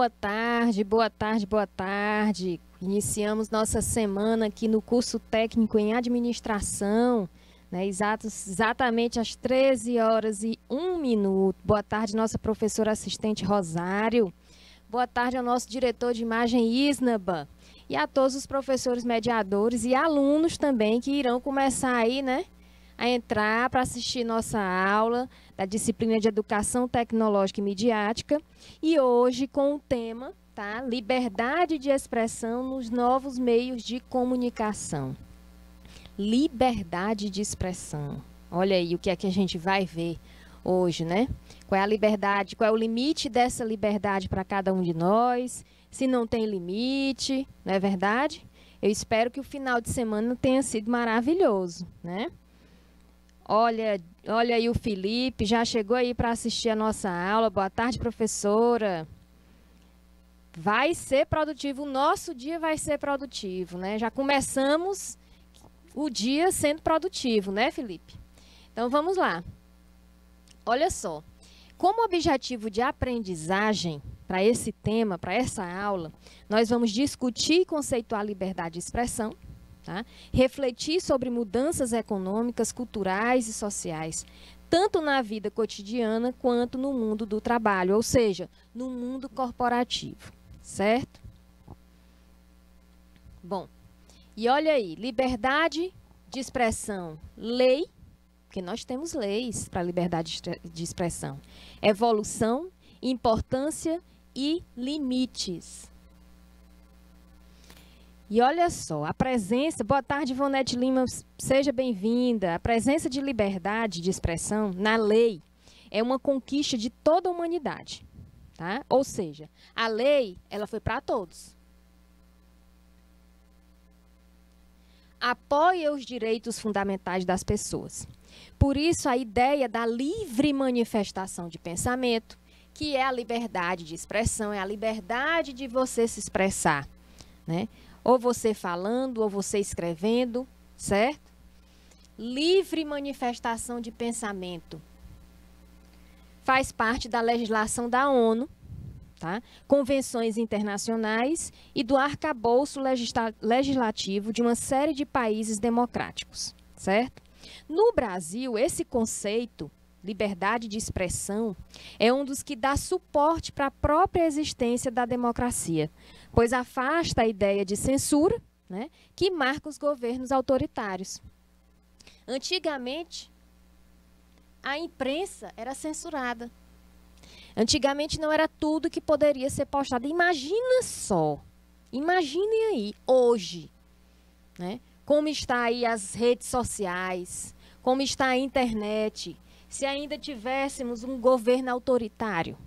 Boa tarde, boa tarde, boa tarde. Iniciamos nossa semana aqui no curso técnico em administração, né? Exatamente às 13h01. Boa tarde, nossa professora assistente Rosário. Boa tarde ao nosso diretor de imagem Isnaba. E a todos os professores mediadores e alunos também que irão começar aí, né, a entrar para assistir nossa aula da disciplina de Educação Tecnológica e Midiática. E hoje com o tema, tá? Liberdade de expressão nos novos meios de comunicação. Liberdade de expressão. Olha aí o que é que a gente vai ver hoje, né? Qual é a liberdade, qual é o limite dessa liberdade para cada um de nós, se não tem limite, não é verdade? Eu espero que o final de semana tenha sido maravilhoso, né? Olha aí o Felipe, já chegou aí para assistir a nossa aula. Boa tarde, professora. Vai ser produtivo, o nosso dia vai ser produtivo, né? Já começamos o dia sendo produtivo, né, Felipe? Então, vamos lá. Olha só, como objetivo de aprendizagem para esse tema, para essa aula, nós vamos discutir e conceituar a liberdade de expressão, tá? Refletir sobre mudanças econômicas, culturais e sociais, tanto na vida cotidiana quanto no mundo do trabalho, ou seja, no mundo corporativo, certo? Bom, e olha aí, liberdade de expressão, lei, porque nós temos leis para a liberdade de expressão, evolução, importância e limites. E olha só, a presença, boa tarde, Ivonete Lima, seja bem-vinda. A presença de liberdade de expressão na lei é uma conquista de toda a humanidade, tá? Ou seja, a lei, ela foi para todos. Apoia os direitos fundamentais das pessoas. Por isso, a ideia da livre manifestação de pensamento, que é a liberdade de expressão, é a liberdade de você se expressar, né? Ou você falando, ou você escrevendo, certo? Livre manifestação de pensamento. Faz parte da legislação da ONU, tá? Convenções internacionais e do arcabouço legislativo de uma série de países democráticos, certo? No Brasil, esse conceito, liberdade de expressão, é um dos que dá suporte para a própria existência da democracia, pois afasta a ideia de censura, né, que marca os governos autoritários. Antigamente, a imprensa era censurada. Antigamente não era tudo que poderia ser postado. Imagina só, imaginem aí, hoje, né, como está aí as redes sociais, como está a internet, se ainda tivéssemos um governo autoritário.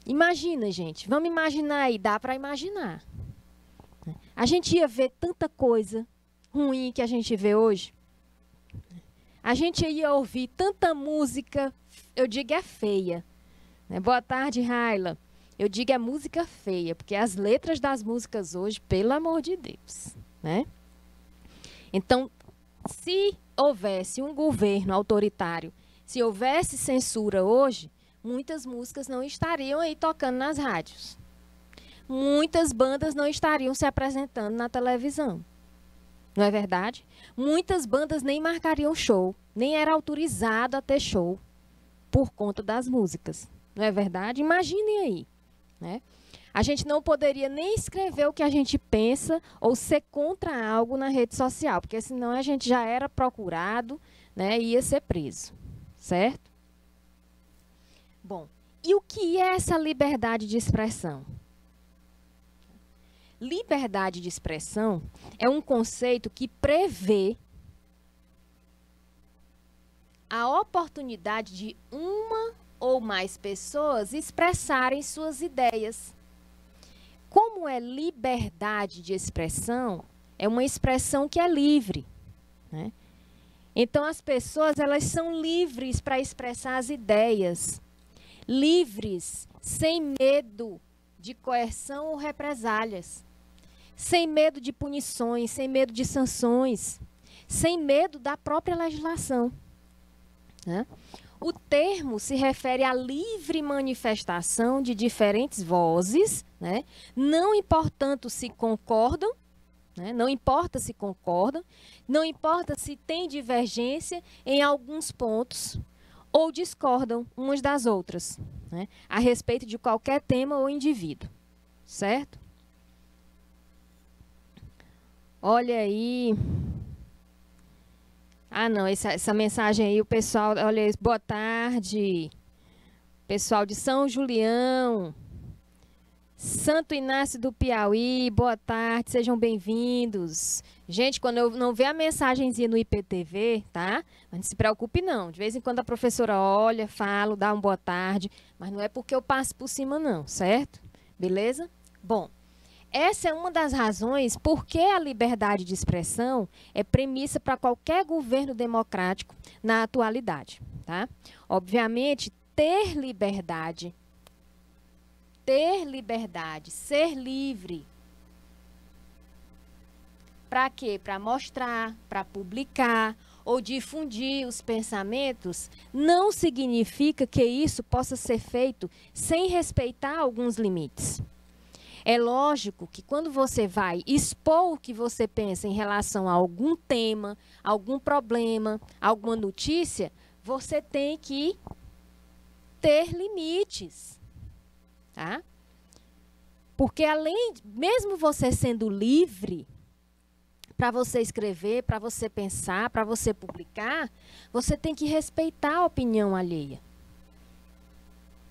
Imagina, gente, vamos imaginar aí, dá para imaginar. A gente ia ver tanta coisa ruim que a gente vê hoje. A gente ia ouvir tanta música, eu digo é feia. Né? Boa tarde, Raila. Eu digo é música feia, porque as letras das músicas hoje, pelo amor de Deus, né? Então, se houvesse um governo autoritário, se houvesse censura hoje, muitas músicas não estariam aí tocando nas rádios. Muitas bandas não estariam se apresentando na televisão. Não é verdade? Muitas bandas nem marcariam show, nem era autorizado a ter show por conta das músicas. Não é verdade? Imaginem aí, né? A gente não poderia nem escrever o que a gente pensa ou ser contra algo na rede social, porque senão a gente já era procurado, né, e ia ser preso, certo? Bom, e o que é essa liberdade de expressão? Liberdade de expressão é um conceito que prevê a oportunidade de uma ou mais pessoas expressarem suas ideias. Como é liberdade de expressão, é uma expressão que é livre, né? Então, as pessoas, elas são livres para expressar as ideias, livres, sem medo de coerção ou represálias, sem medo de punições, sem medo de sanções, sem medo da própria legislação, né? O termo se refere à livre manifestação de diferentes vozes, né? Não importando se concordam, né? Não importa se concordam, não importa se tem divergência em alguns pontos ou discordam umas das outras, né? A respeito de qualquer tema ou indivíduo, certo? Olha aí. Ah, não, essa mensagem aí, o pessoal, olha, boa tarde. Pessoal de São Julião, Santo Inácio do Piauí, boa tarde, sejam bem-vindos. Gente, quando eu não ver a mensagenzinha no IPTV, tá? Não se preocupe não, de vez em quando a professora olha, fala, dá uma boa tarde, mas não é porque eu passo por cima não, certo? Beleza? Bom, essa é uma das razões por que a liberdade de expressão é premissa para qualquer governo democrático na atualidade, tá? Obviamente, ter liberdade, ser livre. Para quê? Para mostrar, para publicar ou difundir os pensamentos, não significa que isso possa ser feito sem respeitar alguns limites. É lógico que quando você vai expor o que você pensa em relação a algum tema, algum problema, alguma notícia, você tem que ter limites, tá? Porque mesmo você sendo livre para você escrever, para você pensar, para você publicar, você tem que respeitar a opinião alheia,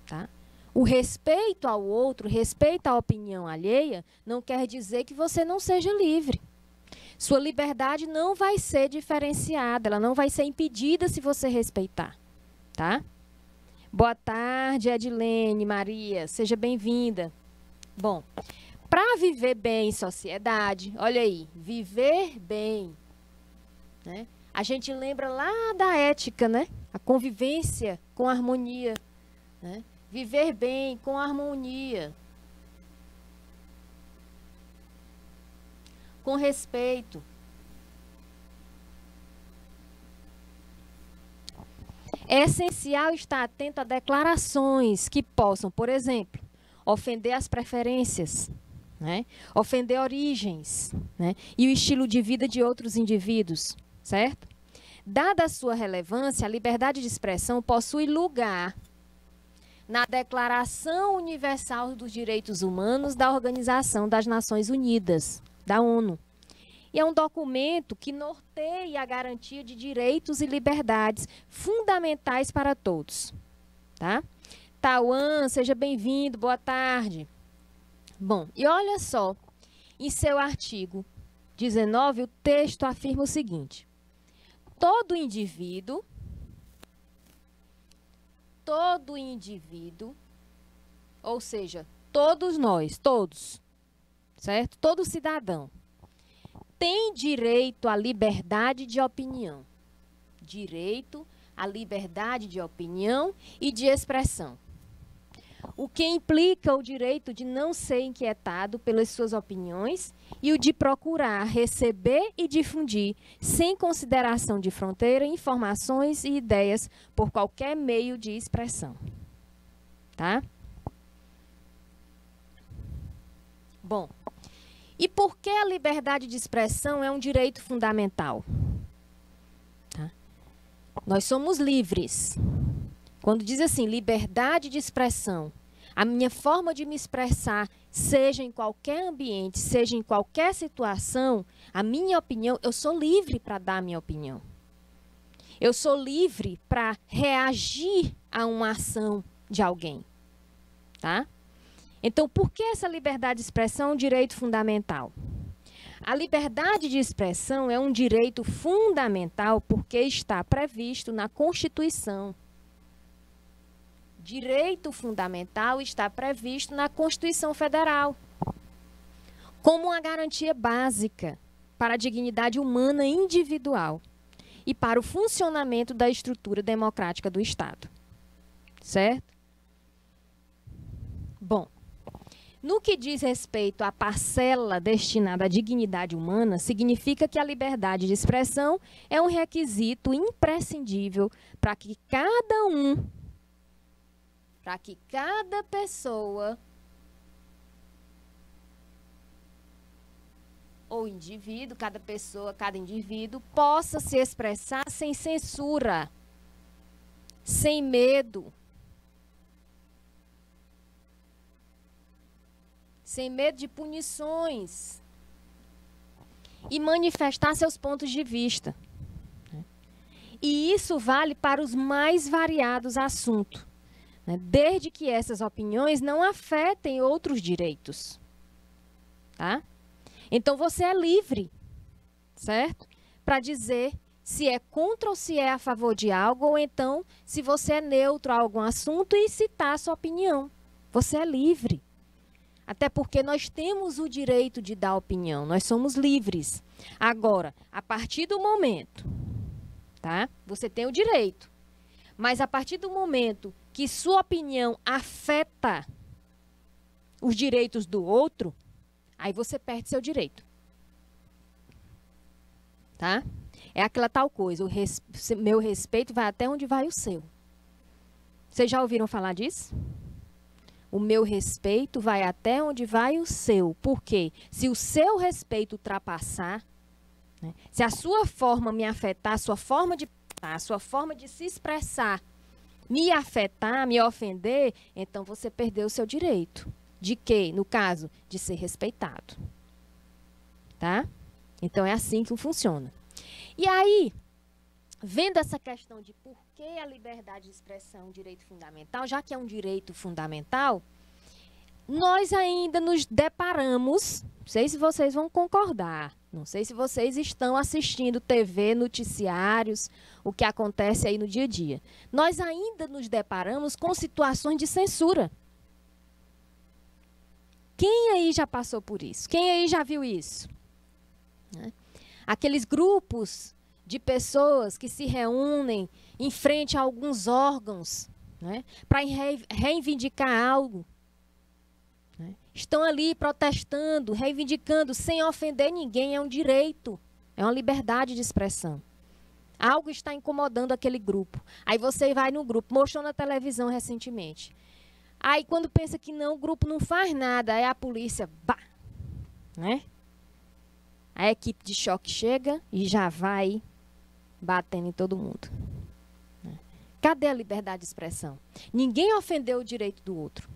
tá? O respeito ao outro, respeito à opinião alheia, não quer dizer que você não seja livre. Sua liberdade não vai ser diferenciada, ela não vai ser impedida se você respeitar, tá? Boa tarde, Edilene, Maria, seja bem-vinda. Bom, para viver bem em sociedade, olha aí, viver bem, né? A gente lembra lá da ética, né? A convivência com harmonia, né? Viver bem com harmonia, com respeito. É essencial estar atento a declarações que possam, por exemplo, ofender as preferências, né? Ofender origens, né? E o estilo de vida de outros indivíduos, certo? Dada a sua relevância, a liberdade de expressão possui lugar na Declaração Universal dos Direitos Humanos da Organização das Nações Unidas, da ONU. E é um documento que norteia a garantia de direitos e liberdades fundamentais para todos, tá? Tauan, seja bem-vindo, boa tarde. Bom, e olha só, em seu artigo 19, o texto afirma o seguinte: todo indivíduo, ou seja, todos nós, todos, certo? Todo cidadão tem direito à liberdade de opinião. Direito à liberdade de opinião e de expressão. O que implica o direito de não ser inquietado pelas suas opiniões e o de procurar receber e difundir, sem consideração de fronteira, informações e ideias por qualquer meio de expressão. Tá? Bom, e por que a liberdade de expressão é um direito fundamental? Tá? Nós somos livres. Quando diz assim, liberdade de expressão, a minha forma de me expressar, seja em qualquer ambiente, seja em qualquer situação, a minha opinião, eu sou livre para dar a minha opinião. Eu sou livre para reagir a uma ação de alguém. Tá? Então, por que essa liberdade de expressão é um direito fundamental? A liberdade de expressão é um direito fundamental porque está previsto na Constituição. Direito fundamental está previsto na Constituição Federal como uma garantia básica para a dignidade humana individual e para o funcionamento da estrutura democrática do Estado. Certo? Bom, No que diz respeito à parcela destinada à dignidade humana, significa que a liberdade de expressão é um requisito imprescindível para que cada pessoa ou indivíduo, cada indivíduo, possa se expressar sem censura, sem medo. Sem medo de punições e manifestar seus pontos de vista. E isso vale para os mais variados assuntos, desde que essas opiniões não afetem outros direitos. Tá? Então, você é livre, certo? Para dizer se é contra ou se é a favor de algo, ou então se você é neutro a algum assunto e citar a sua opinião. Você é livre. Até porque nós temos o direito de dar opinião, nós somos livres. Agora, a partir do momento, tá? Você tem o direito, mas a partir do momento que sua opinião afeta os direitos do outro, aí você perde seu direito. Tá? É aquela tal coisa, meu respeito vai até onde vai o seu. Vocês já ouviram falar disso? O meu respeito vai até onde vai o seu. Por quê? Se o seu respeito ultrapassar, né, se a sua forma me afetar, a sua forma de pensar, a sua forma de se expressar, me afetar, me ofender, então você perdeu o seu direito. De quê? No caso, de ser respeitado. Tá? Então, é assim que funciona. E aí, vendo essa questão de por que a liberdade de expressão é um direito fundamental, já que é um direito fundamental, nós ainda nos deparamos, não sei se vocês vão concordar, não sei se vocês estão assistindo TV, noticiários, o que acontece aí no dia a dia. Nós ainda nos deparamos com situações de censura. Quem aí já passou por isso? Quem aí já viu isso? Aqueles grupos de pessoas que se reúnem em frente a alguns órgãos, né, para reivindicar algo. Né? Estão ali protestando, reivindicando, sem ofender ninguém, é um direito, é uma liberdade de expressão. Algo está incomodando aquele grupo. Aí você vai no grupo, mostrou na televisão recentemente. Aí quando pensa que não, o grupo não faz nada, aí a polícia, bah, né? A equipe de choque chega e já vai batendo em todo mundo. Cadê a liberdade de expressão? Ninguém ofendeu o direito do outro.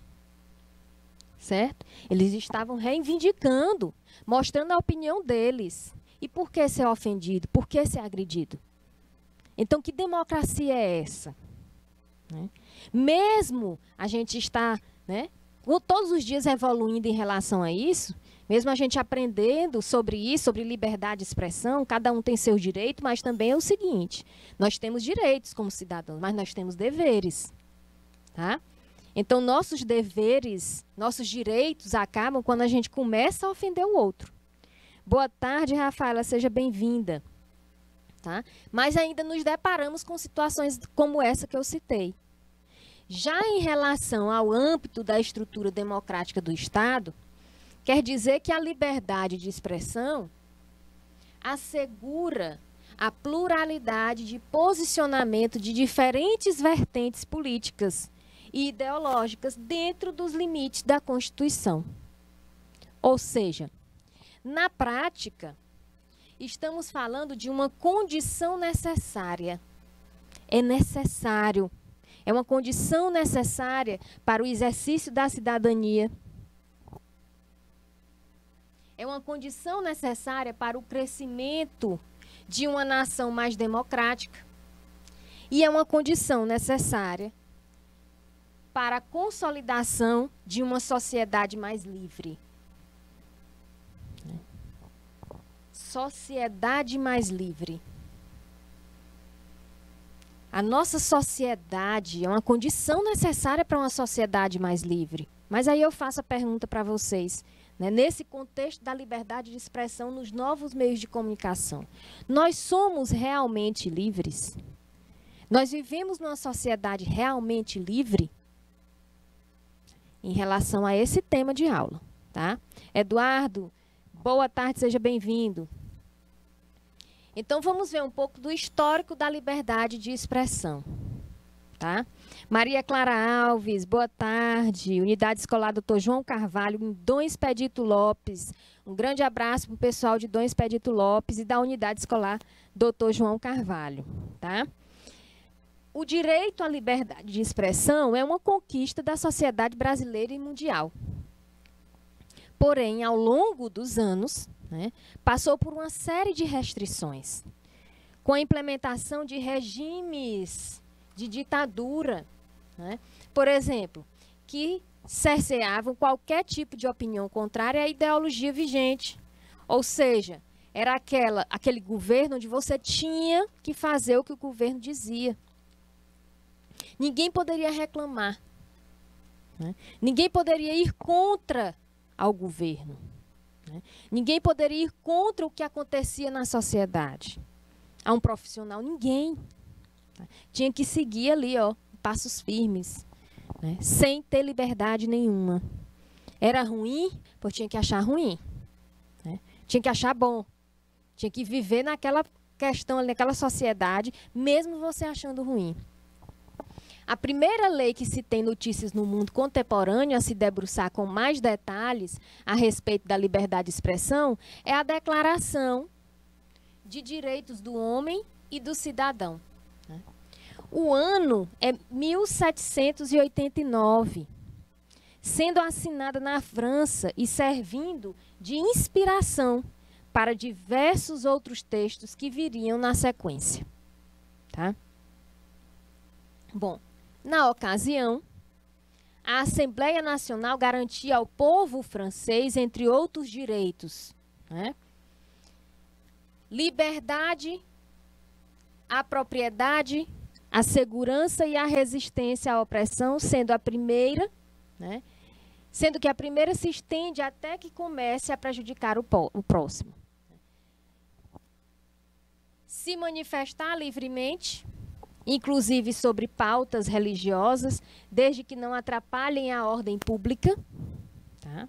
Certo? Eles estavam reivindicando, mostrando a opinião deles. E por que ser ofendido? Por que ser agredido? Então, que democracia é essa? Né? Mesmo a gente está, né, todos os dias evoluindo em relação a isso, mesmo a gente aprendendo sobre isso, sobre liberdade de expressão, cada um tem seu direito, mas também é o seguinte, nós temos direitos como cidadãos, mas nós temos deveres. Tá? Então, nossos deveres, nossos direitos acabam quando a gente começa a ofender o outro. Boa tarde, Rafaela, seja bem-vinda. Tá? Mas ainda nos deparamos com situações como essa que eu citei. Já em relação ao âmbito da estrutura democrática do Estado, quer dizer que a liberdade de expressão assegura a pluralidade de posicionamento de diferentes vertentes políticas e ideológicas dentro dos limites da Constituição. Ou seja, na prática, estamos falando de uma condição necessária. É necessário. É uma condição necessária para o exercício da cidadania. É uma condição necessária para o crescimento de uma nação mais democrática. E é uma condição necessária para a consolidação de uma sociedade mais livre. Sociedade mais livre. A nossa sociedade é uma condição necessária para uma sociedade mais livre. Mas aí eu faço a pergunta para vocês, né? Nesse contexto da liberdade de expressão nos novos meios de comunicação, nós somos realmente livres? Nós vivemos numa sociedade realmente livre? em relação a esse tema de aula, tá? Eduardo, boa tarde, seja bem-vindo. Então, vamos ver um pouco do histórico da liberdade de expressão, tá? Maria Clara Alves, boa tarde. Unidade Escolar Dr. João Carvalho, em Dom Expedito Lopes. Um grande abraço para o pessoal de Dom Expedito Lopes e da Unidade Escolar Dr. João Carvalho, tá? O direito à liberdade de expressão é uma conquista da sociedade brasileira e mundial. Porém, ao longo dos anos, né, passou por uma série de restrições, com a implementação de regimes de ditadura, né, por exemplo, que cerceavam qualquer tipo de opinião contrária à ideologia vigente. Ou seja, era aquele governo onde você tinha que fazer o que o governo dizia. Ninguém poderia reclamar, né? Ninguém poderia ir contra ao governo, né? Ninguém poderia ir contra o que acontecia na sociedade. A um profissional, ninguém. Tinha que seguir ali, ó, passos firmes, né? Sem ter liberdade nenhuma. Era ruim, porque tinha que achar ruim, né? Tinha que achar bom. Tinha que viver naquela questão, naquela sociedade, mesmo você achando ruim. A primeira lei que se tem notícias no mundo contemporâneo a se debruçar com mais detalhes a respeito da liberdade de expressão é a Declaração de Direitos do Homem e do Cidadão. O ano é 1789, sendo assinada na França e servindo de inspiração para diversos outros textos que viriam na sequência, tá? Bom, na ocasião, a Assembleia Nacional garantia ao povo francês, entre outros direitos, né, liberdade, a propriedade, a segurança e a resistência à opressão, sendo a primeira, né, sendo que a primeira se estende até que comece a prejudicar o próximo. Se manifestar livremente, inclusive sobre pautas religiosas, desde que não atrapalhem a ordem pública, tá?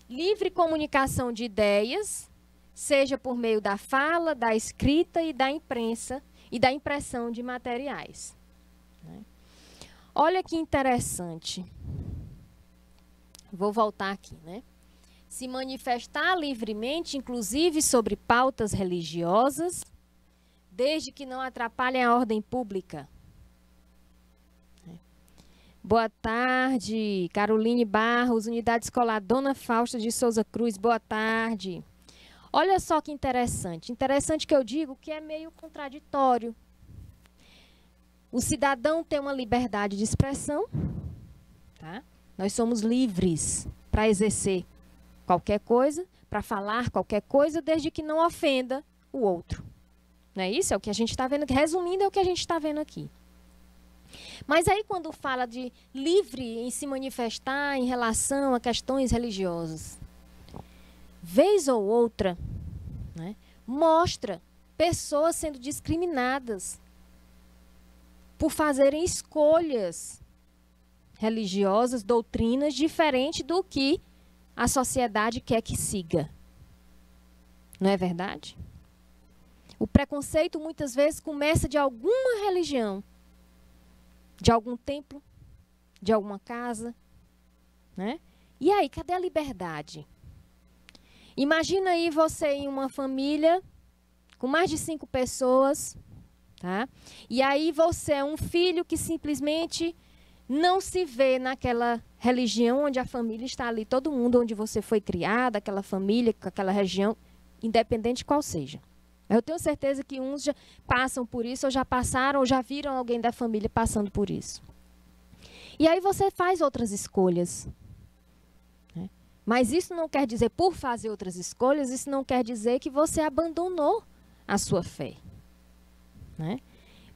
Livre comunicação de ideias, seja por meio da fala, da escrita e da imprensa e da impressão de materiais, né? Olha que interessante. Vou voltar aqui, né? Se manifestar livremente, inclusive sobre pautas religiosas, desde que não atrapalhem a ordem pública. Boa tarde, Caroline Barros, Unidade Escolar Dona Fausta de Souza Cruz, boa tarde. Olha só que interessante. Interessante que eu digo que é meio contraditório. O cidadão tem uma liberdade de expressão, tá? Nós somos livres para exercer qualquer coisa, para falar qualquer coisa, desde que não ofenda o outro. Não é isso? É o que a gente está vendo. Resumindo, é o que a gente está vendo aqui. Mas aí, quando fala de livre em se manifestar em relação a questões religiosas, vez ou outra, né, mostra pessoas sendo discriminadas por fazerem escolhas religiosas, doutrinas diferentes do que a sociedade quer que siga. Não é verdade? O preconceito muitas vezes começa de alguma religião, de algum templo, de alguma casa, né? E aí, cadê a liberdade? Imagina aí você em uma família com mais de 5 pessoas, tá? E aí você é um filho que simplesmente não se vê naquela religião onde a família está ali, todo mundo onde você foi criado, aquela família, aquela região, independente qual seja. Eu tenho certeza que uns já passam por isso, ou já passaram, ou já viram alguém da família passando por isso. E aí você faz outras escolhas, né? Mas isso não quer dizer, por fazer outras escolhas, isso não quer dizer que você abandonou a sua fé, né?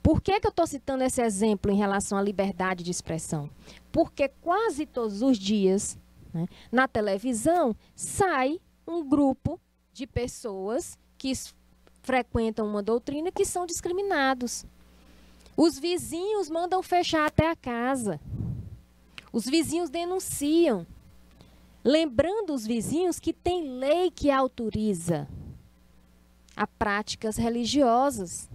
Por que eu estou citando esse exemplo em relação à liberdade de expressão? Porque quase todos os dias, né, na televisão, sai um grupo de pessoas que frequentam uma doutrina que são discriminados. Os vizinhos mandam fechar até a casa. Os vizinhos denunciam, lembrando os vizinhos que tem lei que autoriza a práticas religiosas,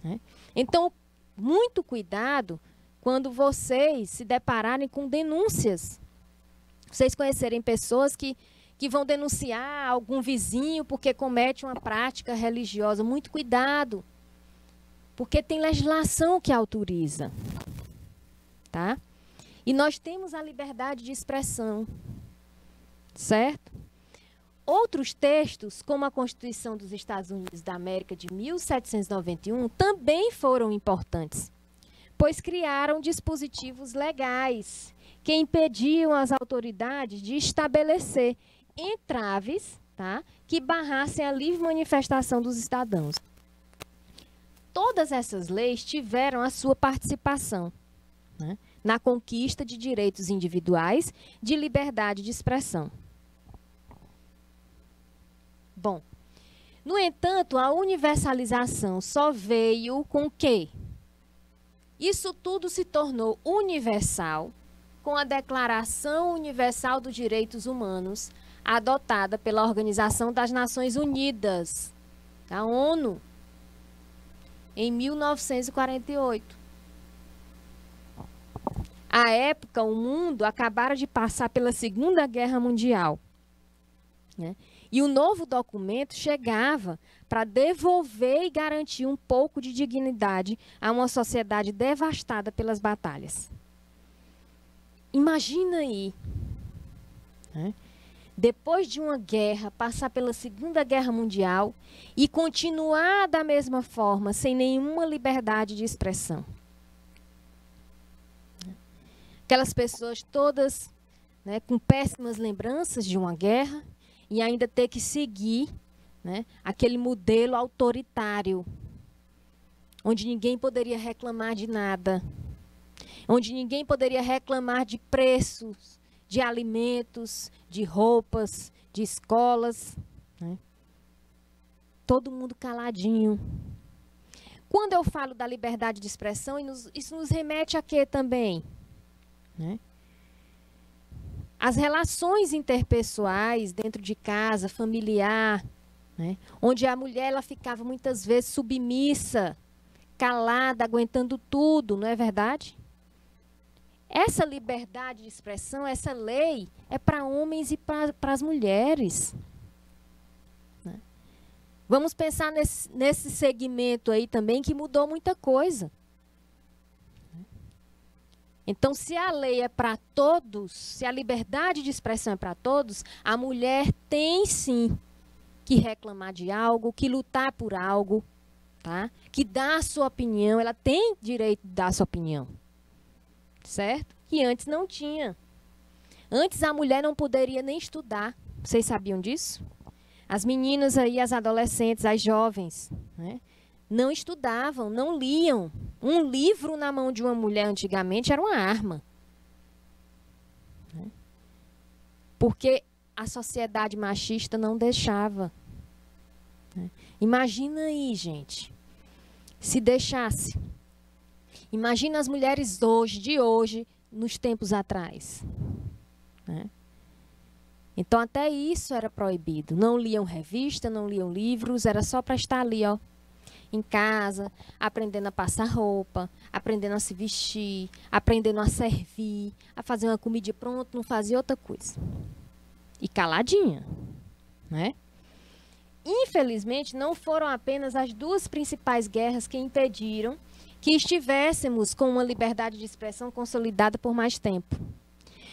né? Então, muito cuidado quando vocês se depararem com denúncias. Vocês conhecerem pessoas que vão denunciar algum vizinho porque comete uma prática religiosa. Muito cuidado, porque tem legislação que autoriza, tá? E nós temos a liberdade de expressão, certo? Outros textos, como a Constituição dos Estados Unidos da América de 1791, também foram importantes, pois criaram dispositivos legais que impediam as autoridades de estabelecer entraves, tá, que barrassem a livre manifestação dos cidadãos. Todas essas leis tiveram a sua participação, né, na conquista de direitos individuais de liberdade de expressão. Bom, no entanto, a universalização só veio com o quê? Isso tudo se tornou universal com a Declaração Universal dos Direitos Humanos, adotada pela Organização das Nações Unidas, a ONU, em 1948. À época, o mundo acabara de passar pela Segunda Guerra Mundial, né? E o novo documento chegava para devolver e garantir um pouco de dignidade a uma sociedade devastada pelas batalhas. Imagina aí, né? Depois de uma guerra, passar pela Segunda Guerra Mundial e continuar da mesma forma, sem nenhuma liberdade de expressão. Aquelas pessoas todas, né, com péssimas lembranças de uma guerra e ainda ter que seguir, né, aquele modelo autoritário, onde ninguém poderia reclamar de nada, onde ninguém poderia reclamar de preços, de alimentos, de roupas, de escolas, né? Todo mundo caladinho. Quando eu falo da liberdade de expressão, isso nos remete a quê também? Né? As relações interpessoais dentro de casa, familiar, né? Onde a mulher ela ficava muitas vezes submissa, calada, aguentando tudo, não é verdade? Essa liberdade de expressão, essa lei, é para homens e para as mulheres, né? Vamos pensar nesse segmento aí também que mudou muita coisa. Então, se a lei é para todos, se a liberdade de expressão é para todos, a mulher tem sim que reclamar de algo, que lutar por algo, tá? Que dar a sua opinião, ela tem direito de dar a sua opinião. Certo? Que antes não tinha. Antes a mulher não poderia nem estudar. Vocês sabiam disso? As meninas aí, as adolescentes, as jovens, né, não estudavam, não liam. Um livro na mão de uma mulher antigamente era uma arma, né? Porque a sociedade machista não deixava, né? Imagina aí, gente, se deixasse. Imagina as mulheres de hoje, nos tempos atrás, né? Então, até isso era proibido. Não liam revista, não liam livros, era só para estar ali, ó, em casa, aprendendo a passar roupa, aprendendo a se vestir, aprendendo a servir, a fazer uma comida pronta, não fazia outra coisa. E caladinha, né? Infelizmente, não foram apenas as duas principais guerras que impediram que estivéssemos com uma liberdade de expressão consolidada por mais tempo.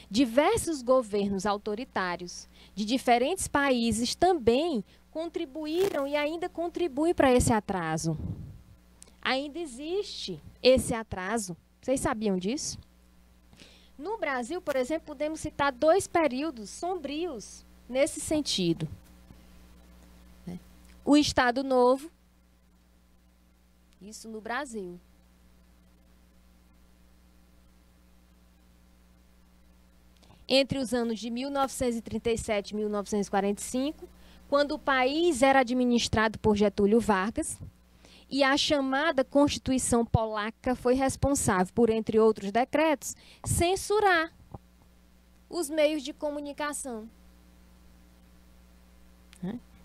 Diversos governos autoritários de diferentes países também contribuíram e ainda contribuem para esse atraso. Ainda existe esse atraso. Vocês sabiam disso? No Brasil, por exemplo, podemos citar 2 períodos sombrios nesse sentido. O Estado Novo, isso no Brasil. Entre os anos de 1937 e 1945, quando o país era administrado por Getúlio Vargas, E a chamada Constituição Polaca foi responsável por, entre outros decretos, censurar os meios de comunicação.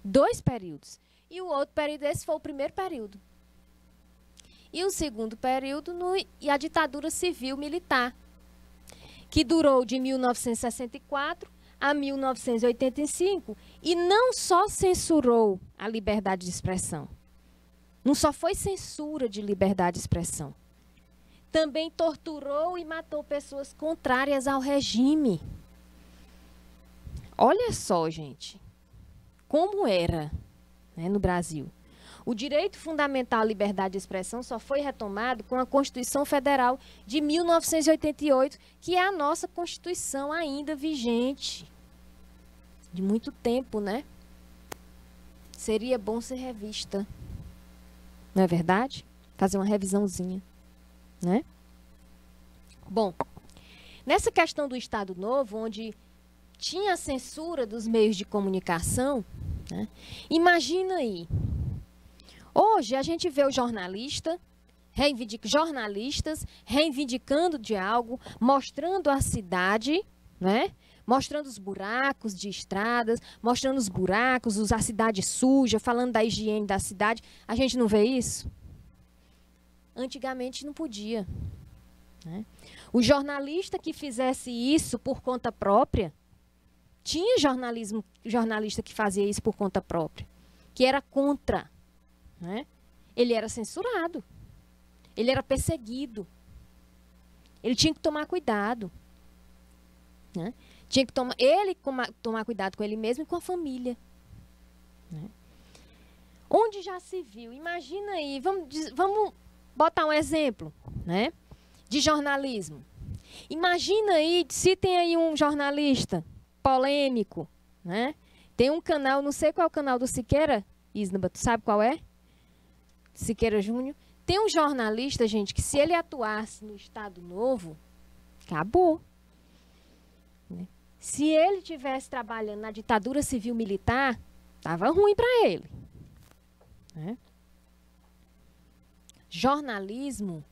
2 períodos. E o outro período, esse foi o primeiro período. E o segundo período, e a ditadura civil-militar, que durou de 1964 a 1985, e não só censurou a liberdade de expressão, não só foi censura de liberdade de expressão, também torturou e matou pessoas contrárias ao regime. Olha só, gente, como era, né, no Brasil. O direito fundamental à liberdade de expressão só foi retomado com a Constituição Federal de 1988, que é a nossa Constituição ainda vigente. De muito tempo, né? Seria bom ser revista. Não é verdade? Fazer uma revisãozinha, né? Bom, nessa questão do Estado Novo, onde tinha a censura dos meios de comunicação, né? Imagina aí. Hoje a gente vê o jornalistas reivindicando de algo, mostrando a cidade, né? Mostrando os buracos de estradas, mostrando os buracos, a cidade suja, falando da higiene da cidade. A gente não vê isso? Antigamente não podia, né? O jornalista que fizesse isso por conta própria, tinha jornalista que fazia isso por conta própria, que era contra, né? Ele era censurado, ele era perseguido, ele tinha que tomar cuidado, né? Tinha que tomar cuidado com ele mesmo e com a família, né? Onde já se viu, imagina aí, vamos botar um exemplo, né, de jornalismo. Imagina aí, se tem aí um jornalista polêmico, né? Tem um canal, não sei qual é o canal do Siqueira, Isnaba, tu sabe qual é? Siqueira Júnior. Tem um jornalista, gente, que se ele atuasse no Estado Novo, acabou, né? Se ele estivesse trabalhando na ditadura civil-militar, estava ruim para ele, né? Jornalismo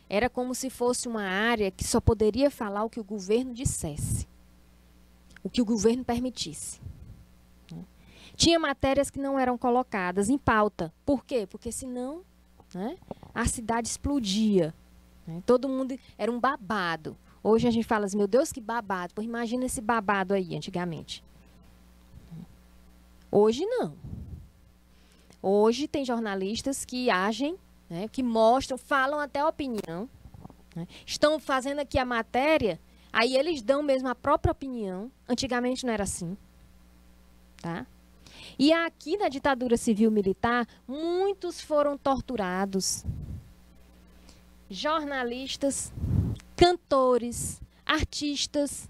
era como se fosse uma área que só poderia falar o que o governo dissesse, o que o governo permitisse. Tinha matérias que não eram colocadas em pauta. Por quê? Porque senão, né, a cidade explodia, né? Todo mundo era um babado. Hoje a gente fala assim, meu Deus, que babado. Pô, imagina esse babado aí, antigamente. Hoje não. Hoje tem jornalistas que agem, né, que mostram, falam até a opinião, né? Estão fazendo aqui a matéria, aí eles dão mesmo a própria opinião. Antigamente não era assim, tá? E aqui na ditadura civil-militar, muitos foram torturados. Jornalistas, cantores, artistas,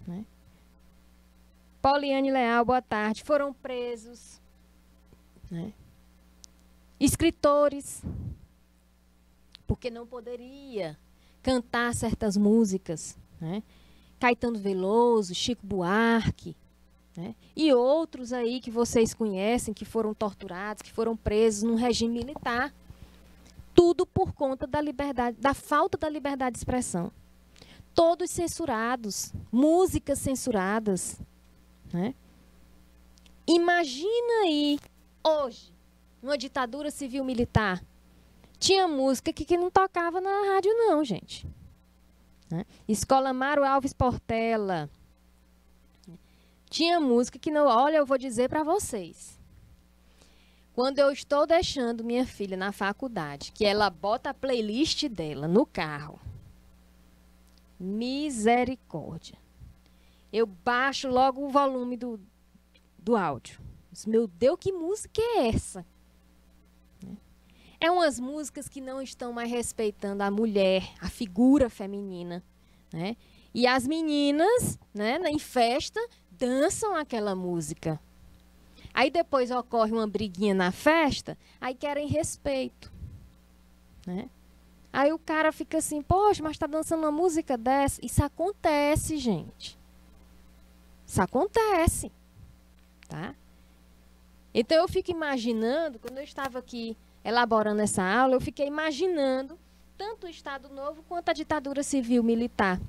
né? Poliane Leal, boa tarde, foram presos, né? Escritores, porque não poderia cantar certas músicas, né? Caetano Veloso, Chico Buarque, né? E outros aí que vocês conhecem, que foram torturados, que foram presos num regime militar. Tudo por conta da liberdade, da falta da liberdade de expressão. Todos censurados, músicas censuradas, né? Imagina aí, hoje, numa ditadura civil-militar, tinha música que não tocava na rádio não, gente, né? Escola Amaro Alves Portela. Tinha música que não... Olha, eu vou dizer para vocês. Quando eu estou deixando minha filha na faculdade, que ela bota a playlist dela no carro, misericórdia, eu baixo logo o volume do áudio. Meu Deus, que música é essa? É umas músicas que não estão mais respeitando a mulher, a figura feminina, né? E as meninas, né, em festa, dançam aquela música. Aí depois ocorre uma briguinha na festa, aí querem respeito, né? Aí o cara fica assim, poxa, mas está dançando uma música dessa. Isso acontece, gente. Isso acontece, tá? Então eu fico imaginando, quando eu estava aqui elaborando essa aula, eu fiquei imaginando tanto o Estado Novo quanto a ditadura civil-militar,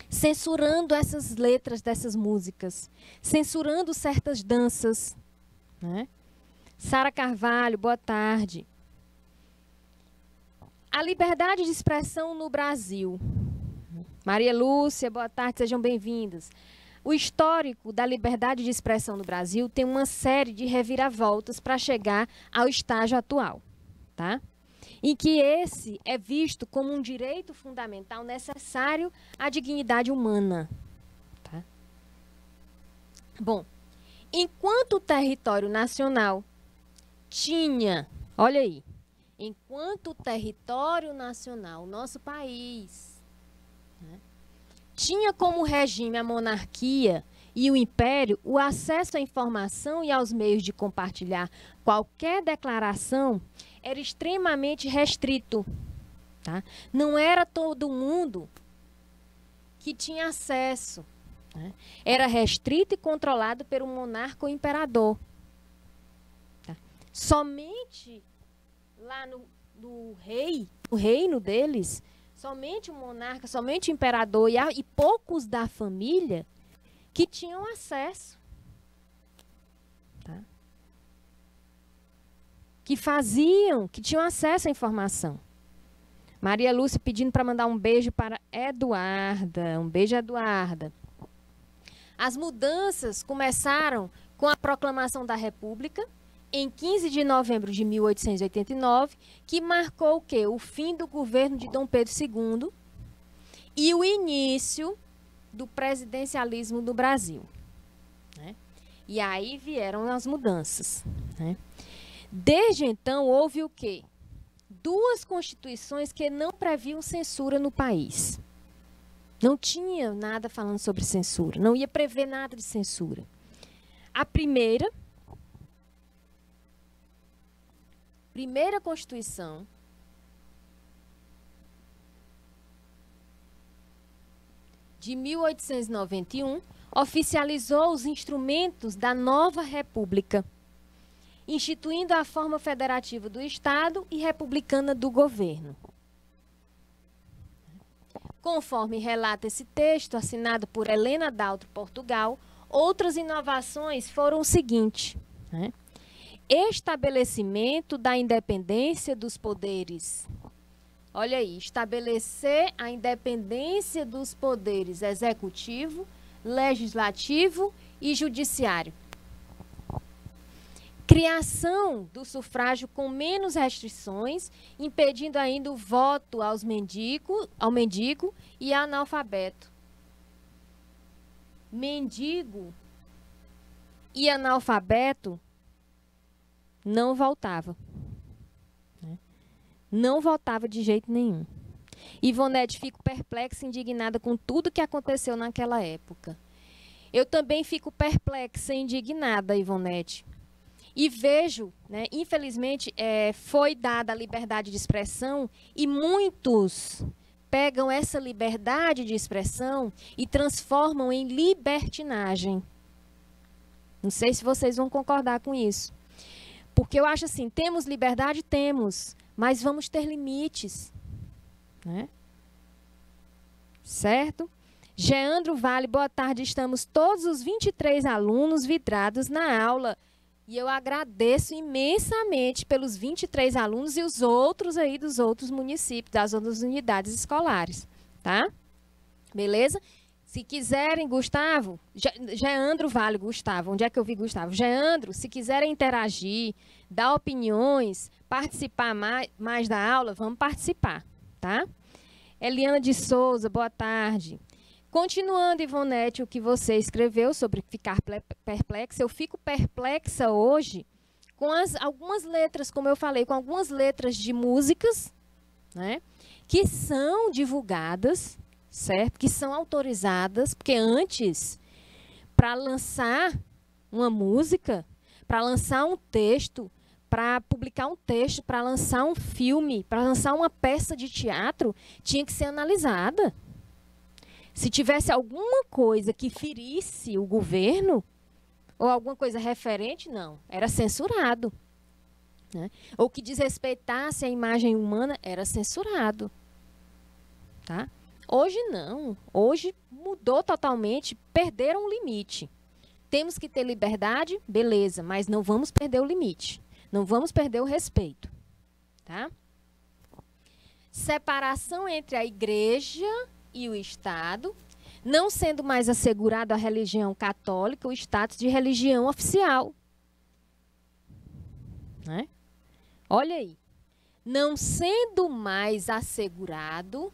censurando essas letras dessas músicas, censurando certas danças, né? Sara Carvalho, boa tarde. A liberdade de expressão no Brasil. Maria Lúcia, boa tarde, sejam bem-vindas. O histórico da liberdade de expressão no Brasil tem uma série de reviravoltas para chegar ao estágio atual, tá? Em que esse é visto como um direito fundamental necessário à dignidade humana. Tá? Bom, enquanto o território nacional tinha, olha aí, enquanto o território nacional, nosso país, né, tinha como regime a monarquia e o império, o acesso à informação e aos meios de compartilhar qualquer declaração era extremamente restrito. Tá? Não era todo mundo que tinha acesso. Né? Era restrito e controlado pelo monarca ou imperador. Tá? Somente lá no reino deles, somente o monarca, somente o imperador e poucos da família que tinham acesso. Tá? Que tinham acesso à informação. Maria Lúcia pedindo para mandar um beijo para Eduarda. Um beijo, Eduarda. As mudanças começaram com a proclamação da República, em 15 de novembro de 1889, que marcou o quê? O fim do governo de Dom Pedro II e o início do presidencialismo do Brasil. Né? E aí vieram as mudanças. Né? Desde então, houve o quê? 2 constituições que não previam censura no país. Não tinha nada falando sobre censura, não ia prever nada de censura. A primeira Constituição de 1891 oficializou os instrumentos da nova República, instituindo a forma federativa do Estado e republicana do governo. Conforme relata esse texto, assinado por Helena Daltro, Portugal, outras inovações foram o seguinte, né? Estabelecimento da independência dos poderes. Olha aí, estabelecer a independência dos poderes executivo, legislativo e judiciário. Criação do sufrágio com menos restrições, impedindo ainda o voto ao mendigo e analfabeto. Mendigo e analfabeto não votava. Né? Não votava de jeito nenhum. Ivonete, fico perplexa e indignada com tudo que aconteceu naquela época. Eu também fico perplexa e indignada, Ivonete. E vejo, né, infelizmente, foi dada a liberdade de expressão e muitos pegam essa liberdade de expressão e transformam em libertinagem. Não sei se vocês vão concordar com isso. Porque eu acho assim, temos liberdade? Temos, mas vamos ter limites. Né? Certo? Geandro Vale, boa tarde. Estamos todos os 23 alunos vidrados na aula. E eu agradeço imensamente pelos 23 alunos e os outros aí dos outros municípios, das outras unidades escolares, tá? Beleza? Se quiserem, Gustavo, Geandro Vale, Gustavo, onde é que eu vi Gustavo? Geandro, se quiserem interagir, dar opiniões, participar mais da aula, vamos participar, tá? Eliana de Souza, boa tarde. Continuando, Ivonete, o que você escreveu sobre ficar perplexa, eu fico perplexa hoje com algumas letras, como eu falei, com algumas letras de músicas, né, que são divulgadas, certo? Que são autorizadas, porque antes, para lançar uma música, para lançar um texto, para publicar um texto, para lançar um filme, para lançar uma peça de teatro, tinha que ser analisada. Se tivesse alguma coisa que ferisse o governo, ou alguma coisa referente, não, era censurado. né? Ou que desrespeitasse a imagem humana era censurado. Tá? Hoje não. Hoje mudou totalmente, perderam o limite. Temos que ter liberdade, beleza, mas não vamos perder o limite. Não vamos perder o respeito. Tá? Separação entre a igreja e o Estado, não sendo mais assegurado à religião católica o status de religião oficial. Né? Olha aí. Não sendo mais assegurado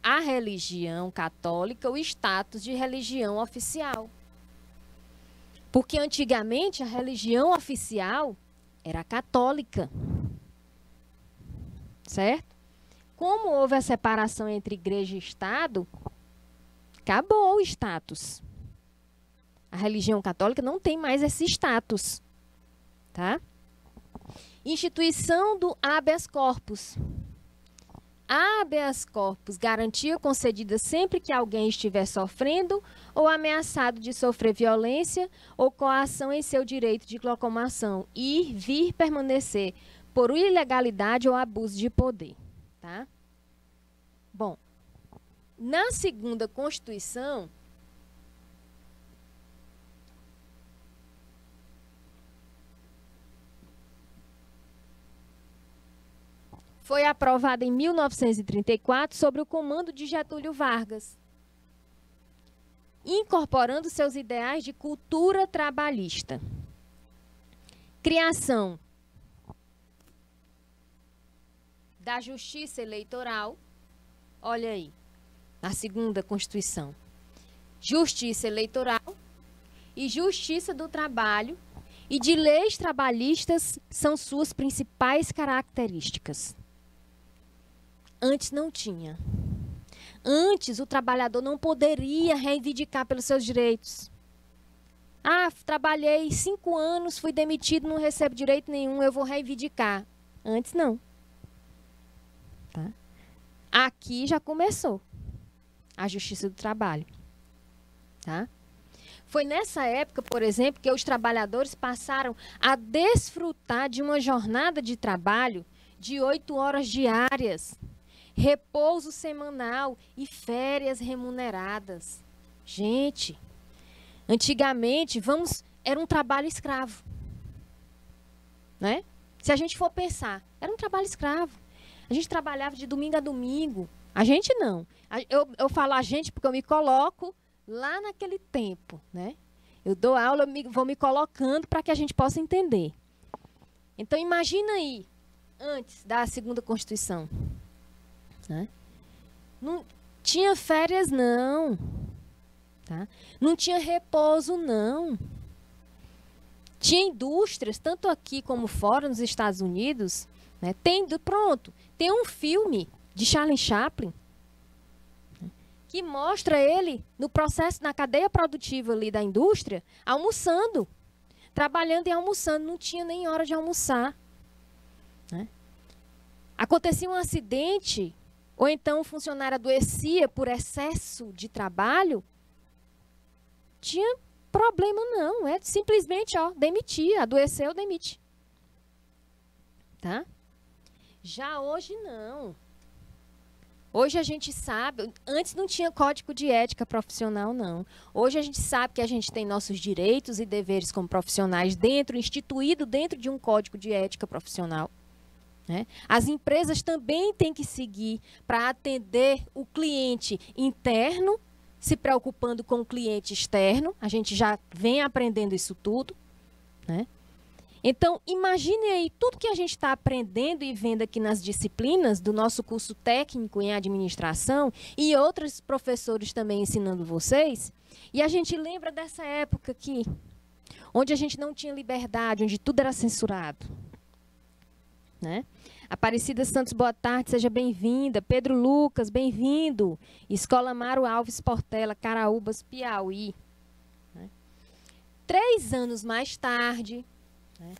à religião católica o status de religião oficial. Porque antigamente a religião oficial era católica. Certo? Como houve a separação entre igreja e Estado, acabou o status. A religião católica não tem mais esse status. Tá? Instituição do habeas corpus. Habeas corpus, garantia concedida sempre que alguém estiver sofrendo ou ameaçado de sofrer violência ou coação em seu direito de locomoção, ir, vir, permanecer por ilegalidade ou abuso de poder. Tá? Bom, na segunda Constituição, foi aprovada em 1934 sob o comando de Getúlio Vargas, incorporando seus ideais de cultura trabalhista. Criação da Justiça Eleitoral, olha aí, na segunda Constituição. Justiça Eleitoral e Justiça do Trabalho e de leis trabalhistas são suas principais características. Antes não tinha. Antes o trabalhador não poderia reivindicar pelos seus direitos. Ah, trabalhei 5 anos, fui demitido, não recebo direito nenhum, eu vou reivindicar. Antes não. Tá? Aqui já começou a Justiça do Trabalho. Tá? Foi nessa época, por exemplo, que os trabalhadores passaram a desfrutar de uma jornada de trabalho de 8 horas diárias, repouso semanal e férias remuneradas. Gente, antigamente, era um trabalho escravo. Né? Se a gente for pensar, era um trabalho escravo. A gente trabalhava de domingo a domingo. A gente não. Eu falo a gente porque eu me coloco lá naquele tempo. Né? Eu dou aula, vou me colocando para que a gente possa entender. Então, imagina aí, antes da segunda Constituição. Né? Não tinha férias, não. Tá? Não tinha repouso, não. Tinha indústrias, tanto aqui como fora, nos Estados Unidos. Né? Tem um filme de Charlie Chaplin que mostra ele no processo, na cadeia produtiva ali da indústria, almoçando. Trabalhando e almoçando. Não tinha nem hora de almoçar. Né? Acontecia um acidente, ou então o funcionário adoecia por excesso de trabalho, tinha problema não, simplesmente demitia, adoeceu, demite. Tá? Já hoje não. Hoje a gente sabe, antes não tinha código de ética profissional não. Hoje a gente sabe que a gente tem nossos direitos e deveres como profissionais instituído dentro de um código de ética profissional. Né? As empresas também têm que seguir para atender o cliente interno, se preocupando com o cliente externo. A gente já vem aprendendo isso tudo. Né? Então, imagine aí tudo que a gente está aprendendo e vendo aqui nas disciplinas do nosso curso técnico em administração e outros professores também ensinando vocês. E a gente lembra dessa época aqui, onde a gente não tinha liberdade, onde tudo era censurado. Né? Aparecida Santos, boa tarde, seja bem-vinda. Pedro Lucas, bem-vindo. Escola Mário Alves Portela, Caraúbas, Piauí. Né? 3 anos mais tarde, né,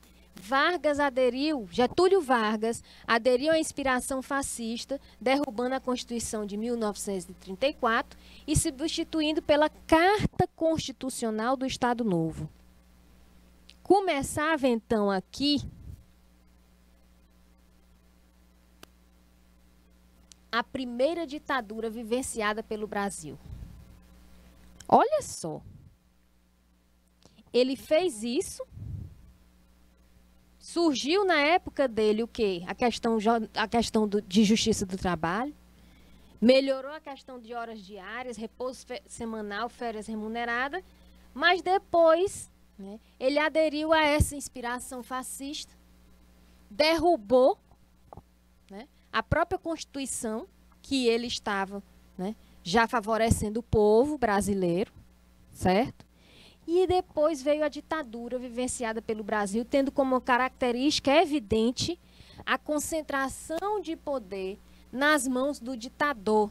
Getúlio Vargas aderiu à inspiração fascista, derrubando a Constituição de 1934 e substituindo pela Carta Constitucional do Estado Novo. Começava então aqui a primeira ditadura vivenciada pelo Brasil. Olha só. Ele fez isso. Surgiu na época dele o quê? A questão de justiça do trabalho. Melhorou a questão de horas diárias, repouso semanal, férias remuneradas. Mas depois, né, ele aderiu a essa inspiração fascista. Derrubou, né, a própria Constituição que ele estava, né, já favorecendo o povo brasileiro, certo? E depois veio a ditadura vivenciada pelo Brasil, tendo como característica evidente a concentração de poder nas mãos do ditador.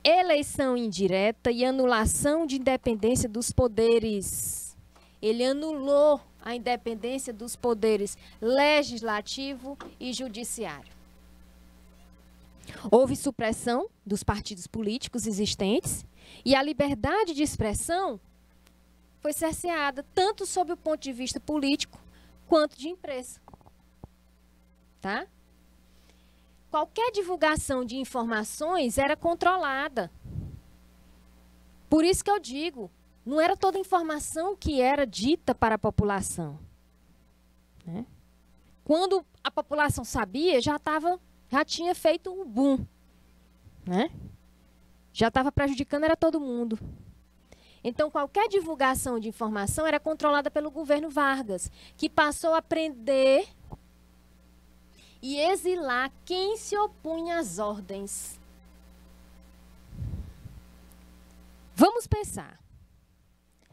Eleição indireta e anulação de independência dos poderes. Ele anulou a independência dos poderes legislativo e judiciário. Houve supressão dos partidos políticos existentes e a liberdade de expressão foi cerceada tanto sob o ponto de vista político quanto de imprensa. Tá? Qualquer divulgação de informações era controlada. Por isso que eu digo, não era toda informação que era dita para a população. Né? Quando a população sabia, já tinha feito um boom. Né? Já estava prejudicando, era todo mundo. Então, qualquer divulgação de informação era controlada pelo governo Vargas, que passou a prender e exilar quem se opunha às ordens. Vamos pensar.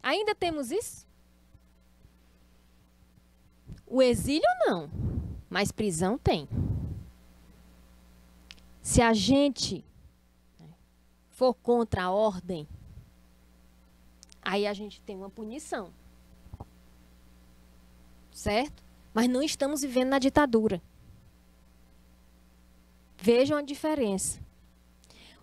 Ainda temos isso? O exílio não, mas prisão tem. Se a gente for contra a ordem, aí a gente tem uma punição. Certo? Mas não estamos vivendo na ditadura. Vejam a diferença.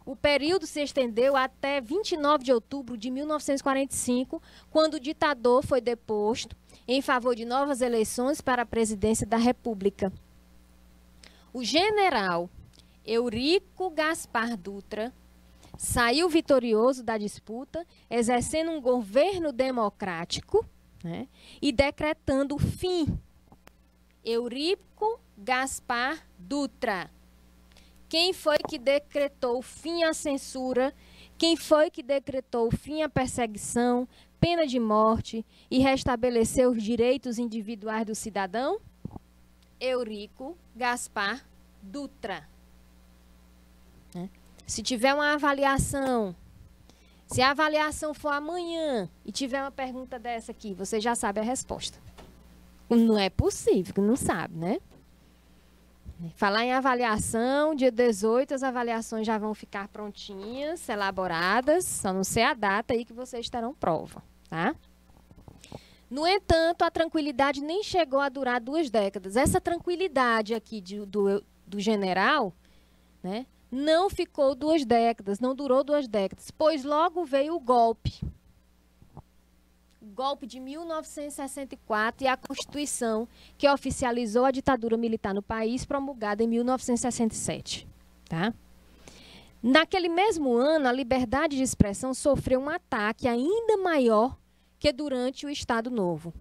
O período se estendeu até 29 de outubro de 1945, quando o ditador foi deposto em favor de novas eleições para a presidência da República. O general Eurico Gaspar Dutra saiu vitorioso da disputa, exercendo um governo democrático, né, e decretando o fim. Eurico Gaspar Dutra. Quem foi que decretou o fim à censura? Quem foi que decretou o fim à perseguição, pena de morte e restabeleceu os direitos individuais do cidadão? Eurico Gaspar Dutra. Se tiver uma avaliação, se a avaliação for amanhã e tiver uma pergunta dessa aqui, você já sabe a resposta. Não é possível, não sabe, né? Falar em avaliação, dia 18, as avaliações já vão ficar prontinhas, elaboradas, só não sei a data aí que vocês terão prova, tá? No entanto, a tranquilidade nem chegou a durar 2 décadas. Essa tranquilidade aqui do general, né, não ficou 2 décadas, não durou 2 décadas, pois logo veio o golpe. O golpe de 1964 e a Constituição, que oficializou a ditadura militar no país, promulgada em 1967. Tá? Naquele mesmo ano, a liberdade de expressão sofreu um ataque ainda maior que durante o Estado Novo,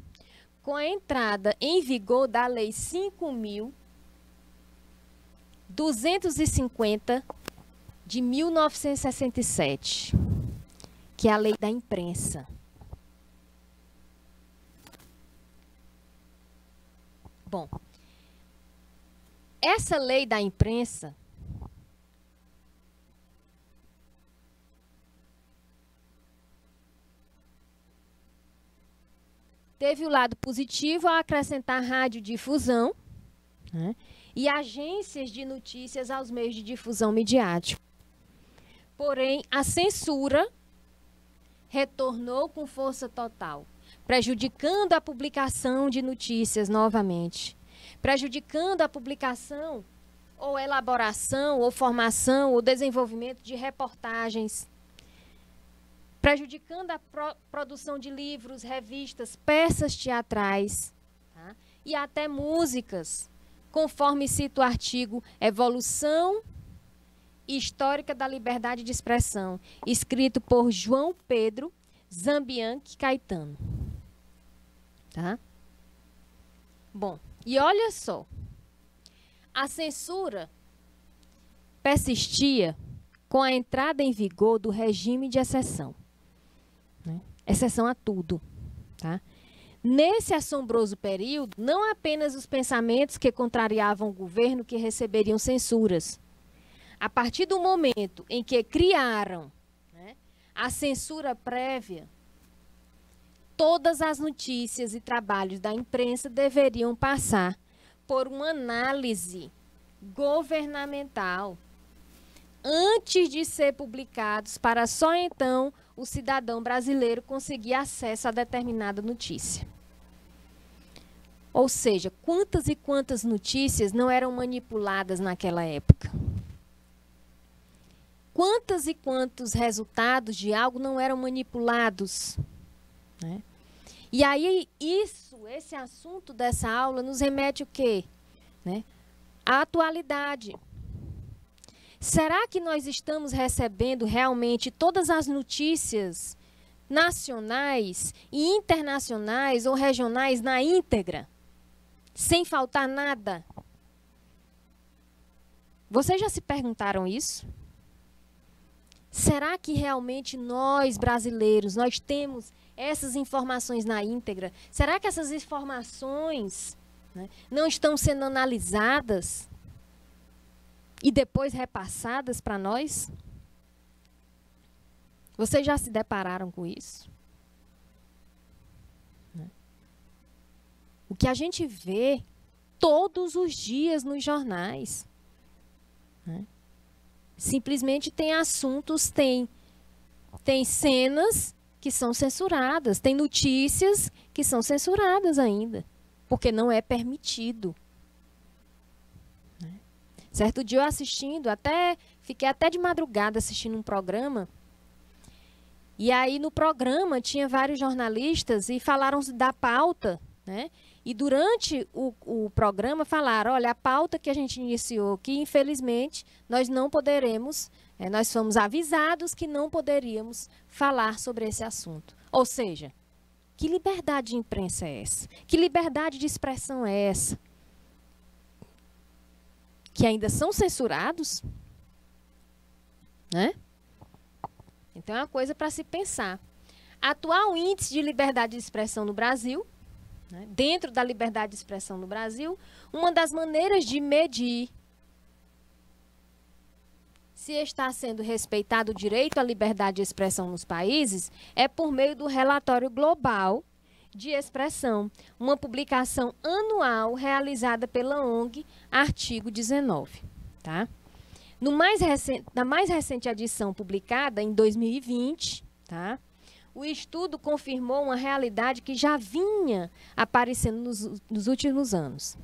com a entrada em vigor da Lei 5.250 de 1967, que é a Lei da Imprensa. Bom, essa Lei da Imprensa teve o lado positivo ao acrescentar radiodifusão, né, e agências de notícias aos meios de difusão midiática. Porém, a censura retornou com força total, prejudicando a publicação de notícias novamente, prejudicando a publicação ou elaboração, ou formação, ou desenvolvimento de reportagens, prejudicando a produção de livros, revistas, peças teatrais, tá? E até músicas, conforme cita o artigo Evolução Histórica da Liberdade de Expressão, escrito por João Pedro Zambianchi Caetano. Tá? Bom, e olha só, a censura persistia com a entrada em vigor do regime de exceção, né? Exceção a tudo, tá? Nesse assombroso período, não apenas os pensamentos que contrariavam o governo que receberiam censuras. A partir do momento em que criaram, né, a censura prévia, todas as notícias e trabalhos da imprensa deveriam passar por uma análise governamental antes de ser publicados, para só então o cidadão brasileiro conseguir acesso a determinada notícia. Ou seja, quantas e quantas notícias não eram manipuladas naquela época? Quantas e quantos resultados de algo não eram manipulados, né? E aí, esse assunto dessa aula nos remete o quê? Né? A atualidade. Será que nós estamos recebendo realmente todas as notícias nacionais e internacionais ou regionais na íntegra? Sem faltar nada? Vocês já se perguntaram isso? Será que realmente nós, brasileiros, nós temos essas informações na íntegra? Será que essas informações, né, não estão sendo analisadas e depois repassadas para nós? Vocês já se depararam com isso? O que a gente vê todos os dias nos jornais, né? Simplesmente tem assuntos, tem cenas que são censuradas, tem notícias que são censuradas ainda, porque não é permitido. Certo dia eu fiquei até de madrugada assistindo um programa, e aí no programa tinha vários jornalistas e falaram da pauta, né? E durante o programa falaram, olha, a pauta que a gente iniciou aqui, infelizmente, nós não poderemos, nós fomos avisados que não poderíamos falar sobre esse assunto. Ou seja, que liberdade de imprensa é essa? Que liberdade de expressão é essa? Que ainda são censurados? Né? Então é uma coisa para se pensar. Atual índice de liberdade de expressão no Brasil, né? Dentro da liberdade de expressão no Brasil, uma das maneiras de medir se está sendo respeitado o direito à liberdade de expressão nos países é por meio do Relatório Global de Expressão, uma publicação anual realizada pela ONG Artigo 19. Tá? Na mais recente edição publicada, em 2020, tá? O estudo confirmou uma realidade que já vinha aparecendo nos últimos anos.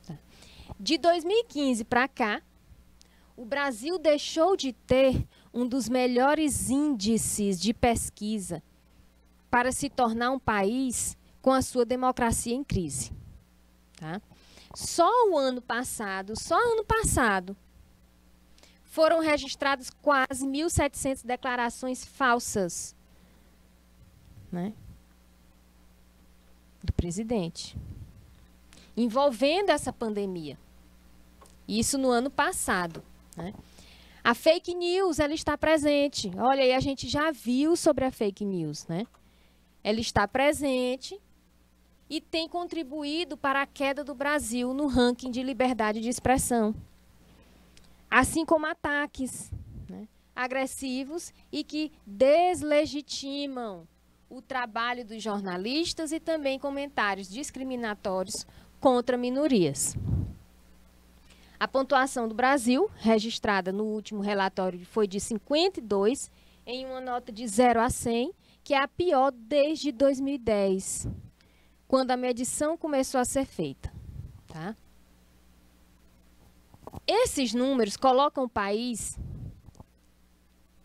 Tá? De 2015 para cá, o Brasil deixou de ter um dos melhores índices de pesquisa para se tornar um país com a sua democracia em crise. Tá? Só ano passado, foram registradas quase 1.700 declarações falsas, né, do presidente, envolvendo essa pandemia. Isso no ano passado. Né? A fake news, ela está presente. Olha, aí a gente já viu sobre a fake news, né? Ela está presente e tem contribuído para a queda do Brasil no ranking de liberdade de expressão. Assim como ataques, né, agressivos e que deslegitimam o trabalho dos jornalistas e também comentários discriminatórios contra minorias. A pontuação do Brasil, registrada no último relatório, foi de 52, em uma nota de 0 a 100, que é a pior desde 2010, quando a medição começou a ser feita. Tá? Esses números colocam o país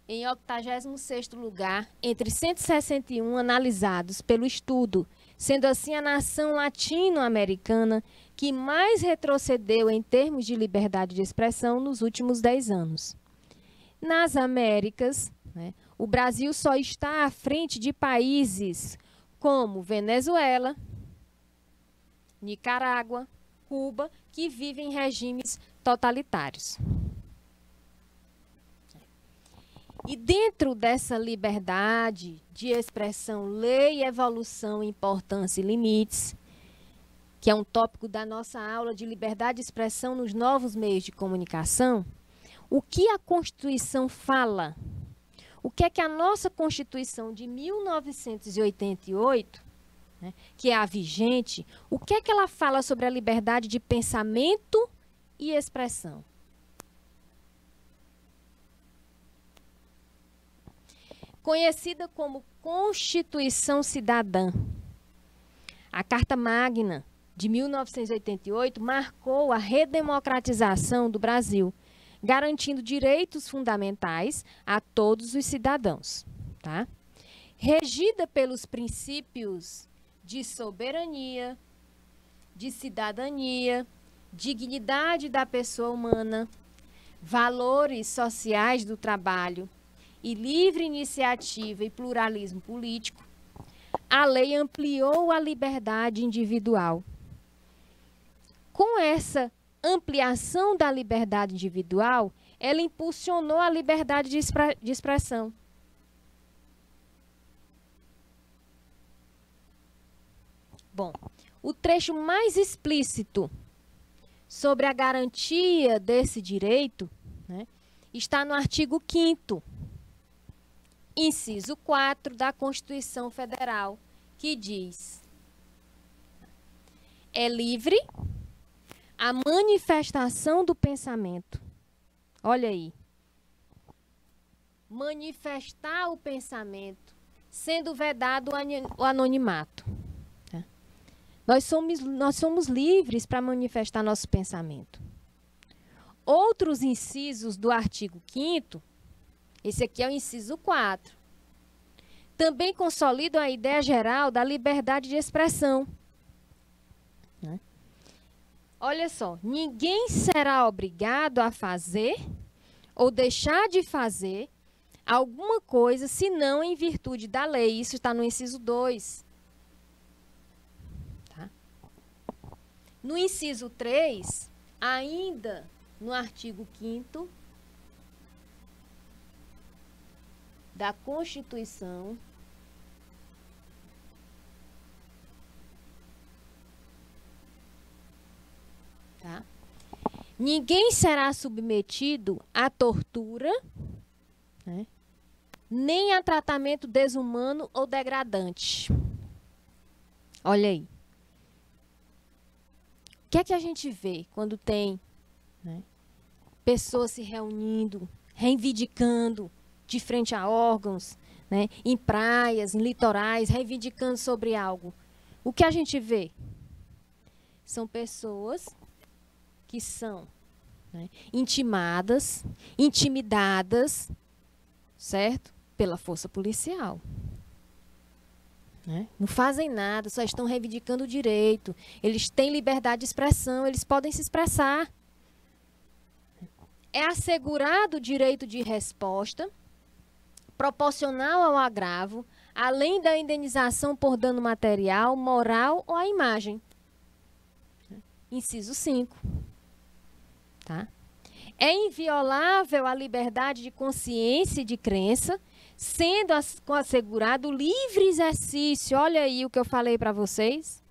em 86º lugar entre 161 analisados pelo estudo sendo assim a nação latino-americana que mais retrocedeu em termos de liberdade de expressão nos últimos 10 anos. Nas Américas, né, o Brasil só está à frente de países como Venezuela, Nicarágua, Cuba, que vivem em regimes totalitários. E dentro dessa liberdade de expressão, lei, evolução, importância e limites, que é um tópico da nossa aula de liberdade de expressão nos novos meios de comunicação, o que a Constituição fala? O que é que a nossa Constituição de 1988, né, que é a vigente, o que é que ela fala sobre a liberdade de pensamento e expressão? Conhecida como Constituição Cidadã, a Carta Magna de 1988 marcou a redemocratização do Brasil, garantindo direitos fundamentais a todos os cidadãos, tá? Regida pelos princípios de soberania, de cidadania, dignidade da pessoa humana, valores sociais do trabalho e livre iniciativa e pluralismo político, a lei ampliou a liberdade individual. Com essa ampliação da liberdade individual, ela impulsionou a liberdade de expressão. Bom, o trecho mais explícito sobre a garantia desse direito, né, está no artigo 5º, inciso 4 da Constituição Federal, que diz: é livre a manifestação do pensamento. Olha aí. Manifestar o pensamento, sendo vedado o anonimato. Tá? Nós somos livres para manifestar nosso pensamento. Outros incisos do artigo 5º, esse aqui é o inciso 4, também consolidam a ideia geral da liberdade de expressão. Né? Olha só, ninguém será obrigado a fazer ou deixar de fazer alguma coisa, senão em virtude da lei. Isso está no inciso 2. Tá? No inciso 3, ainda no artigo 5º da Constituição, tá? Ninguém será submetido à tortura, né, nem a tratamento desumano ou degradante. Olha aí. O que é que a gente vê quando tem, né, pessoas se reunindo, reivindicando de frente a órgãos, né, em praias, em litorais, reivindicando sobre algo? O que a gente vê? São pessoas que são, né, intimidadas, certo? Pela força policial. Né? Não fazem nada, só estão reivindicando o direito. Eles têm liberdade de expressão, eles podem se expressar. É assegurado o direito de resposta, proporcional ao agravo, além da indenização por dano material, moral ou à imagem. Inciso 5. Tá? É inviolável a liberdade de consciência e de crença, sendo assegurado o livre exercício, olha aí o que eu falei para vocês,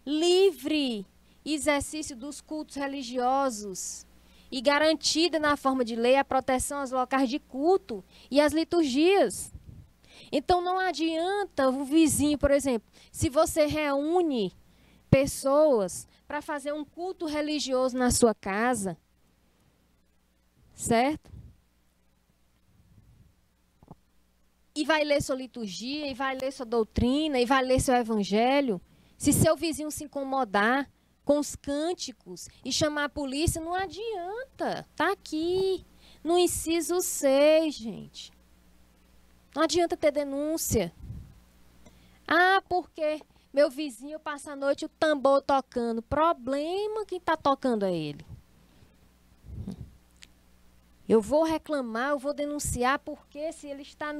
livre exercício dos cultos religiosos e garantida na forma de lei a proteção aos locais de culto e às liturgias. Então não adianta o vizinho, por exemplo, se você reúne pessoas para fazer um culto religioso na sua casa, certo? E vai ler sua liturgia, e vai ler sua doutrina, e vai ler seu evangelho. Se seu vizinho se incomodar com os cânticos e chamar a polícia, não adianta. Está aqui, no inciso 6, gente. Não adianta ter denúncia. Ah, por quê? Meu vizinho passa a noite o tambor tocando. Problema, quem está tocando é ele. Eu vou reclamar, eu vou denunciar, porque se ele está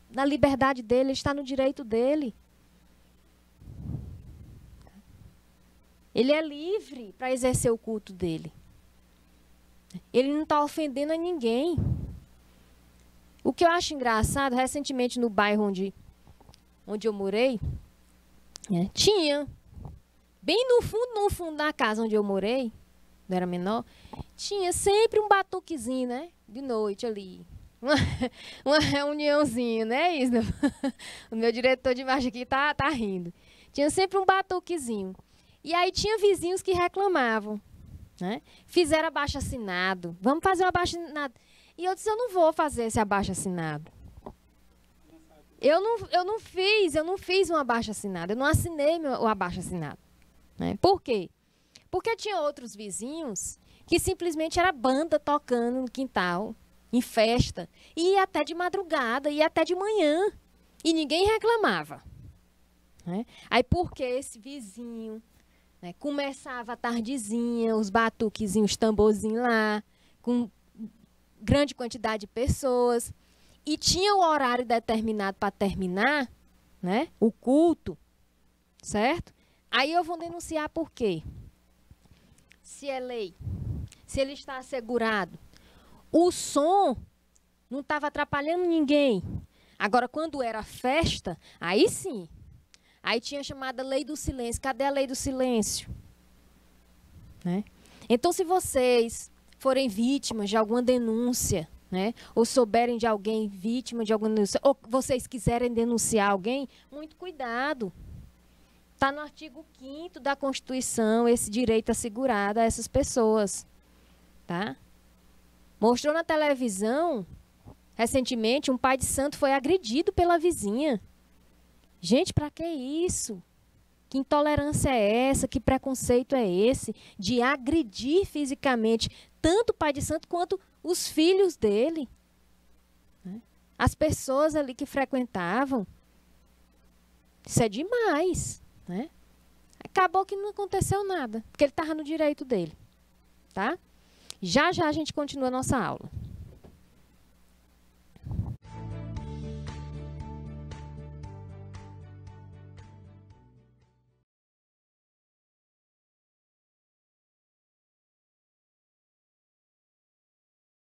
na liberdade dele, ele está no direito dele. Ele é livre para exercer o culto dele. Ele não está ofendendo a ninguém. O que eu acho engraçado, recentemente no bairro onde eu morei, tinha, bem no fundo da casa onde eu morei, eu era menor, tinha sempre um batuquezinho, né? De noite ali. Uma reuniãozinha, né? Isso. O meu diretor de marcha aqui tá rindo. Tinha sempre um batuquezinho. E aí tinha vizinhos que reclamavam, né? Fizeram abaixo-assinado. Vamos fazer um abaixo-assinado. E eu disse, eu não vou fazer esse abaixo-assinado. Eu não fiz um abaixo-assinado. Eu não assinei o abaixo-assinado. Né? Por quê? Porque tinha outros vizinhos que simplesmente era banda tocando no quintal, em festa. E ia até de madrugada, ia até de manhã. E ninguém reclamava. Né? Aí porque esse vizinho, né, começava a tardezinha, os batuquezinhos, os tamborzinhos lá, com grande quantidade de pessoas, e tinha o horário determinado para terminar, né, o culto, certo? Aí eu vou denunciar por quê? Se é lei, se ele está assegurado, o som não estava atrapalhando ninguém. Agora, quando era festa, aí sim. Aí tinha a chamada lei do silêncio. Cadê a lei do silêncio? Né? Então, se vocês forem vítimas de alguma denúncia, né, ou souberem de alguém vítima de alguma denúncia, ou vocês quiserem denunciar alguém, muito cuidado. Está no artigo 5º da Constituição esse direito assegurado a essas pessoas. Tá? Mostrou na televisão, recentemente, um pai de santo foi agredido pela vizinha. Gente, para que isso? Que intolerância é essa? Que preconceito é esse de agredir fisicamente tanto o pai de santo quanto os filhos dele? Né? As pessoas ali que frequentavam. Isso é demais. Né? Acabou que não aconteceu nada, porque ele estava no direito dele. Tá? Já já a gente continua a nossa aula.